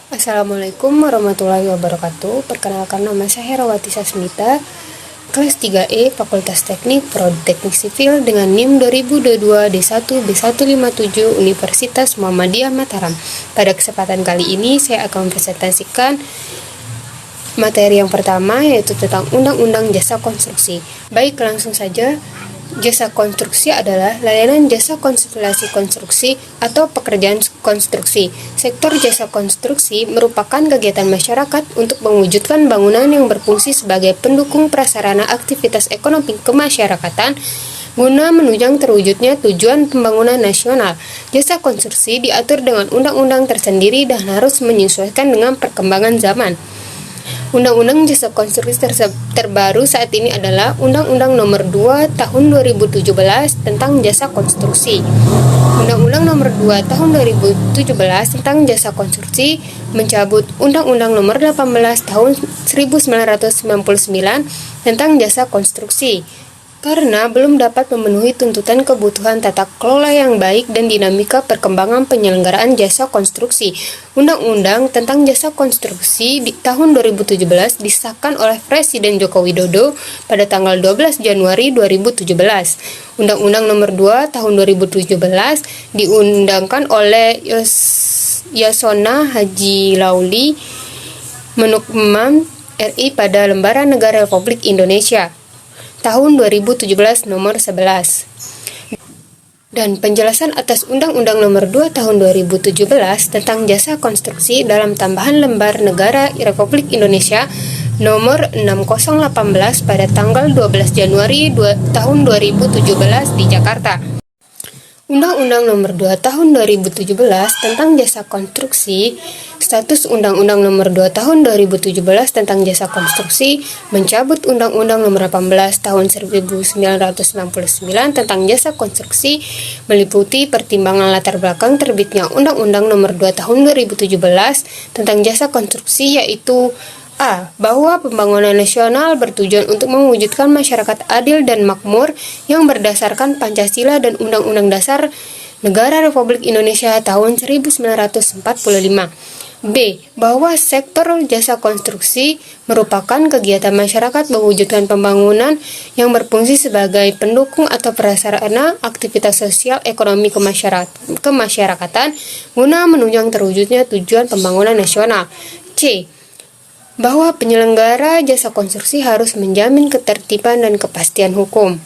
Assalamualaikum warahmatullahi wabarakatuh. Perkenalkan, nama saya Herawati Sasmita, kelas 3E, Fakultas Teknik, Prodi Teknik Sipil dengan NIM 2022 D1 B157 Universitas Muhammadiyah Mataram. Pada kesempatan kali ini saya akan mempresentasikan materi yang pertama, yaitu tentang Undang-Undang Jasa Konstruksi. Baik, langsung saja. Jasa konstruksi adalah layanan jasa konstelasi konstruksi atau pekerjaan konstruksi. Sektor jasa konstruksi merupakan kegiatan masyarakat untuk mewujudkan bangunan yang berfungsi sebagai pendukung prasarana aktivitas ekonomi kemasyarakatan guna menunjang terwujudnya tujuan pembangunan nasional. Jasa konstruksi diatur dengan undang-undang tersendiri dan harus menyesuaikan dengan perkembangan zaman. Undang-undang Jasa Konstruksi terbaru saat ini adalah Undang-Undang Nomor 2 Tahun 2017 tentang Jasa Konstruksi. Undang-Undang Nomor 2 Tahun 2017 tentang Jasa Konstruksi mencabut Undang-Undang Nomor 18 Tahun 1999 tentang Jasa Konstruksi karena belum dapat memenuhi tuntutan kebutuhan tata kelola yang baik dan dinamika perkembangan penyelenggaraan jasa konstruksi. Undang-Undang tentang jasa konstruksi di tahun 2017 disahkan oleh Presiden Joko Widodo pada tanggal 12 Januari 2017. Undang-Undang Nomor 2 Tahun 2017 diundangkan oleh Yasona Haji Lauli Menukman RI pada Lembaran Negara Republik Indonesia tahun 2017 nomor 11. Dan penjelasan atas Undang-Undang Nomor 2 Tahun 2017 tentang Jasa Konstruksi dalam tambahan Lembar Negara Republik Indonesia nomor 6018 pada tanggal 12 Januari tahun 2017 di Jakarta. Undang-Undang Nomor 2 Tahun 2017 tentang Jasa Konstruksi. Status Undang-Undang Nomor 2 Tahun 2017 tentang Jasa Konstruksi mencabut Undang-Undang Nomor 18 Tahun 1999 tentang Jasa Konstruksi, meliputi pertimbangan latar belakang terbitnya Undang-Undang Nomor 2 Tahun 2017 tentang Jasa Konstruksi, yaitu A. Bahwa pembangunan nasional bertujuan untuk mewujudkan masyarakat adil dan makmur yang berdasarkan Pancasila dan Undang-Undang Dasar Negara Republik Indonesia tahun 1945. B. Bahwa sektor jasa konstruksi merupakan kegiatan masyarakat mewujudkan pembangunan yang berfungsi sebagai pendukung atau prasarana aktivitas sosial ekonomi kemasyarakatan guna menunjang terwujudnya tujuan pembangunan nasional. C. Bahwa penyelenggara jasa konstruksi harus menjamin ketertiban dan kepastian hukum.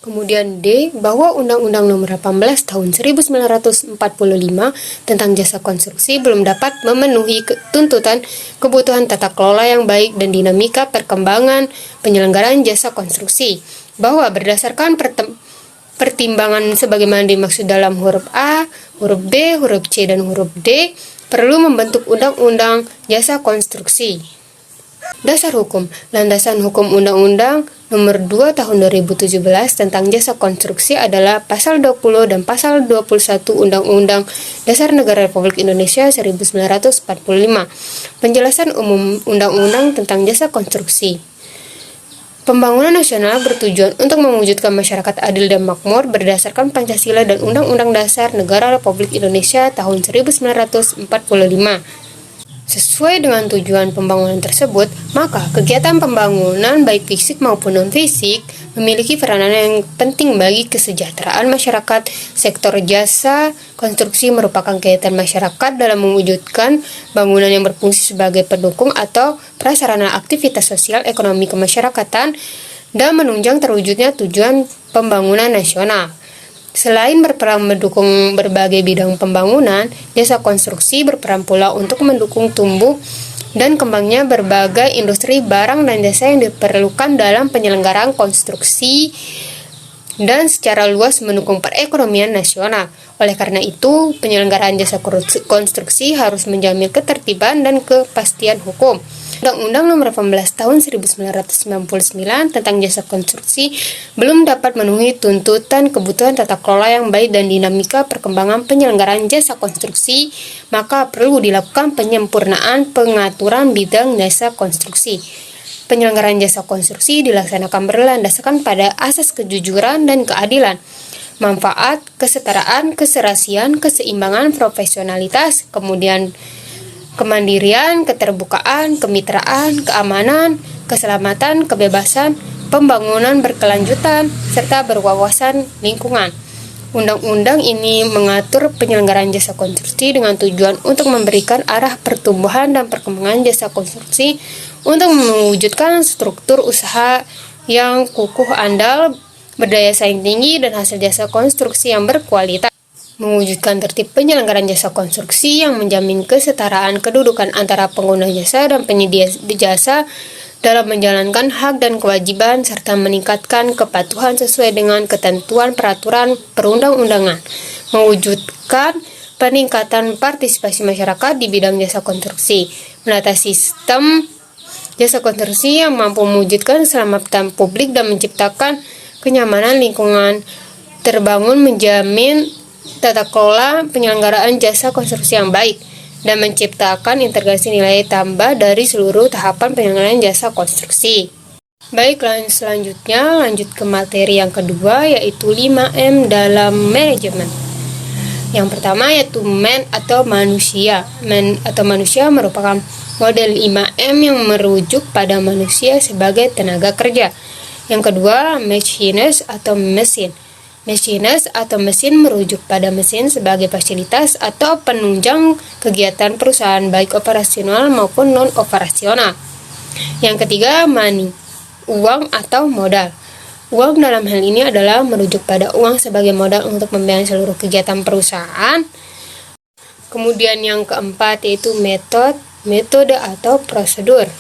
Kemudian D. Bahwa Undang-Undang Nomor 18 Tahun 1945 tentang jasa konstruksi belum dapat memenuhi tuntutan kebutuhan tata kelola yang baik dan dinamika perkembangan penyelenggaraan jasa konstruksi. Bahwa berdasarkan pertimbangan sebagaimana dimaksud dalam huruf A, huruf B, huruf C, dan huruf D, perlu membentuk Undang-Undang Jasa Konstruksi. Dasar hukum. Landasan hukum Undang-Undang Nomor 2 Tahun 2017 tentang Jasa Konstruksi adalah Pasal 20 dan Pasal 21 Undang-Undang Dasar Negara Republik Indonesia 1945. Penjelasan umum Undang-Undang tentang Jasa Konstruksi. Pembangunan nasional bertujuan untuk mewujudkan masyarakat adil dan makmur berdasarkan Pancasila dan Undang-Undang Dasar Negara Republik Indonesia tahun 1945. Sesuai dengan tujuan pembangunan tersebut, maka kegiatan pembangunan baik fisik maupun non-fisik memiliki peranan yang penting bagi kesejahteraan masyarakat. Sektor jasa konstruksi merupakan kegiatan masyarakat dalam mewujudkan bangunan yang berfungsi sebagai pendukung atau prasarana aktivitas sosial ekonomi kemasyarakatan dan menunjang terwujudnya tujuan pembangunan nasional. Selain berperan mendukung berbagai bidang pembangunan, jasa konstruksi berperan pula untuk mendukung tumbuh dan kembangnya berbagai industri barang dan jasa yang diperlukan dalam penyelenggaraan konstruksi dan secara luas mendukung perekonomian nasional. Oleh karena itu, penyelenggaraan jasa konstruksi harus menjamin ketertiban dan kepastian hukum. Undang-Undang Nomor 18 Tahun 1999 tentang Jasa Konstruksi belum dapat memenuhi tuntutan kebutuhan tata kelola yang baik dan dinamika perkembangan penyelenggaraan jasa konstruksi, maka perlu dilakukan penyempurnaan pengaturan bidang jasa konstruksi. Penyelenggaraan jasa konstruksi dilaksanakan berlandaskan pada asas kejujuran dan keadilan, manfaat, kesetaraan, keserasian, keseimbangan, profesionalitas, kemudian kemandirian, keterbukaan, kemitraan, keamanan, keselamatan, kebebasan, pembangunan berkelanjutan, serta berwawasan lingkungan. Undang-undang ini mengatur penyelenggaraan jasa konstruksi dengan tujuan untuk memberikan arah pertumbuhan dan perkembangan jasa konstruksi untuk mewujudkan struktur usaha yang kukuh, andal, berdaya saing tinggi, dan hasil jasa konstruksi yang berkualitas. Mewujudkan tertib penyelenggaraan jasa konstruksi yang menjamin kesetaraan kedudukan antara pengguna jasa dan penyedia jasa dalam menjalankan hak dan kewajiban, serta meningkatkan kepatuhan sesuai dengan ketentuan peraturan perundang-undangan. Mewujudkan peningkatan partisipasi masyarakat di bidang jasa konstruksi, menata sistem jasa konstruksi yang mampu mewujudkan keselamatan publik dan menciptakan kenyamanan lingkungan terbangun, menjamin tata kelola penyelenggaraan jasa konstruksi yang baik, dan menciptakan integrasi nilai tambah dari seluruh tahapan penyelenggaraan jasa konstruksi. Baik, selanjutnya lanjut ke materi yang kedua, yaitu 5M dalam manajemen. Yang pertama yaitu man atau manusia. Man atau manusia merupakan model 5M yang merujuk pada manusia sebagai tenaga kerja. Yang kedua, machines atau mesin. Machines atau mesin merujuk pada mesin sebagai fasilitas atau penunjang kegiatan perusahaan baik operasional maupun non-operasional. Yang ketiga, money, uang atau modal. Uang dalam hal ini adalah merujuk pada uang sebagai modal untuk membiayai seluruh kegiatan perusahaan. Kemudian yang keempat yaitu metode atau prosedur,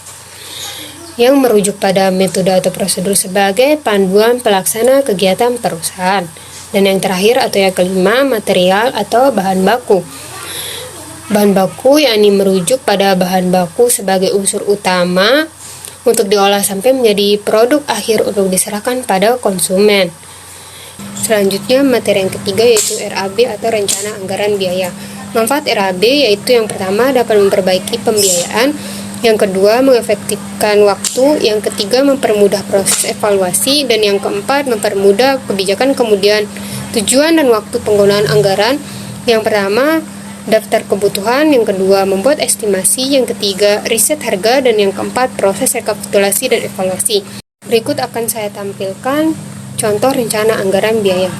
yang merujuk pada metode atau prosedur sebagai panduan pelaksana kegiatan perusahaan. Dan yang terakhir atau yang kelima, material atau bahan baku. Bahan baku yakni merujuk pada bahan baku sebagai unsur utama untuk diolah sampai menjadi produk akhir untuk diserahkan pada konsumen. Selanjutnya materi yang ketiga yaitu RAB atau rencana anggaran biaya. Manfaat RAB yaitu yang pertama dapat memperbaiki pembiayaan, yang kedua mengefektifkan waktu, yang ketiga mempermudah proses evaluasi, dan yang keempat mempermudah kebijakan. Kemudian tujuan dan waktu penggunaan anggaran, yang pertama daftar kebutuhan, yang kedua membuat estimasi, yang ketiga riset harga, dan yang keempat proses rekapitulasi dan evaluasi. Berikut akan saya tampilkan contoh rencana anggaran biaya.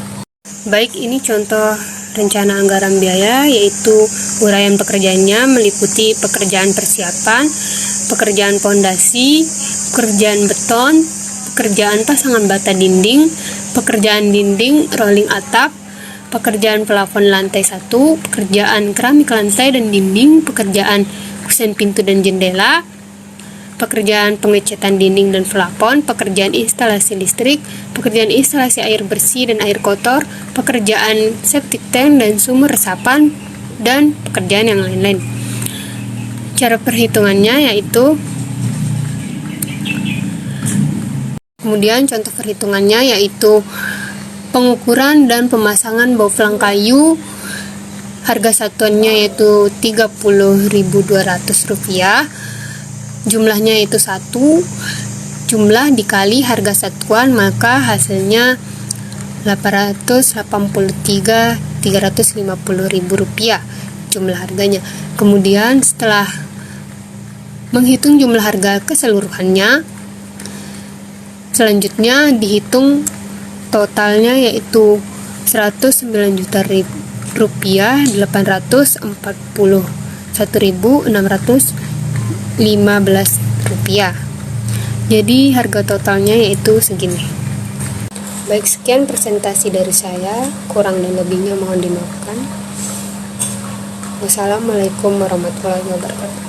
Baik, ini contoh rencana anggaran biaya, yaitu uraian pekerjaannya meliputi pekerjaan persiapan, pekerjaan pondasi, pekerjaan beton, pekerjaan pasangan bata dinding, pekerjaan dinding rolling atap, pekerjaan pelafon lantai 1, pekerjaan keramik lantai dan dinding, pekerjaan kusen pintu dan jendela, pekerjaan pengecatan dinding dan plafon, pekerjaan instalasi listrik, pekerjaan instalasi air bersih dan air kotor, pekerjaan septic tank dan sumur resapan, dan pekerjaan yang lain-lain. Cara perhitungannya yaitu, kemudian contoh perhitungannya yaitu pengukuran dan pemasangan bauflang kayu, harga satuannya yaitu Rp30.200, jumlahnya itu 1, jumlah dikali harga satuan, maka hasilnya Rp883.350 jumlah harganya. Kemudian setelah menghitung jumlah harga keseluruhannya, selanjutnya dihitung totalnya yaitu Rp109.841.615. Jadi harga totalnya yaitu segini. Baik, sekian presentasi dari saya, kurang dan lebihnya mohon dimaafkan. Wassalamualaikum warahmatullahi wabarakatuh.